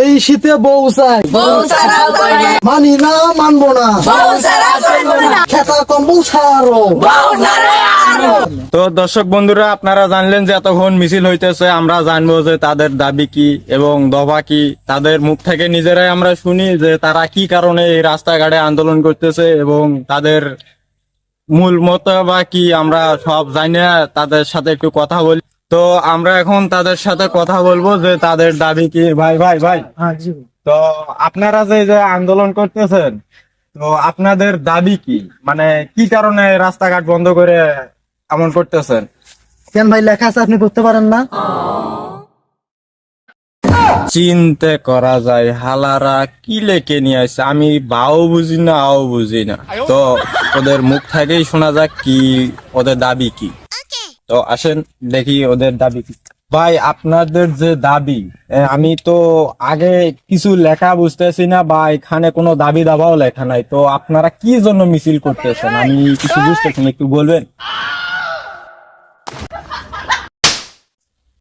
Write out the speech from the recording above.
এই শীতে বউ চাই, মানি না মানবো না, খেতা কম্বল ছাড়ো। তো দর্শক বন্ধুরা, আপনারা জানলেন যে এতক্ষণ মিছিল হইতেছে, আমরা জানবো যে তাদের দাবি কি এবং দফা কি। তাদের মুখ থেকে নিজেরাই আমরা শুনি যে তারা কি কারণে এই রাস্তাঘাটে আন্দোলন করতেছে এবং তাদের মূল মত বা কি, আমরা সব জানি না। তাদের সাথে একটু কথা বলি। তো আমরা এখন তাদের সাথে কথা বলবো যে তাদের দাবি কি। ভাই ভাই ভাই, তো আপনারা যে আন্দোলন করতেছেন, তো আপনাদের দাবি কি? মানে কি কারণে রাস্তাঘাট বন্ধ করে এমন করতেছেন? কেন ভাই, লেখা আছে আপনি করতে পারেন না? চিন্তা করা যায় হালারা কি লেখে নিয়ে আসছে, আমি বাও বুঝি না আও বুঝি না। তো ওদের মুখ থেকেই শোনা যাক কি ওদের দাবি কি। তো আসেন দেখি ওদের দাবি কি। ভাই, আপনাদের যে দাবি, আমি তো আগে কিছু লেখা বুঝতেছি না, বা এখানে কোনো দাবি দাবাও লেখা নাই। তো আপনারা কি জন্য মিছিল করতেছেন আমি কিছু বুঝতেছি না, একটু বলবেন?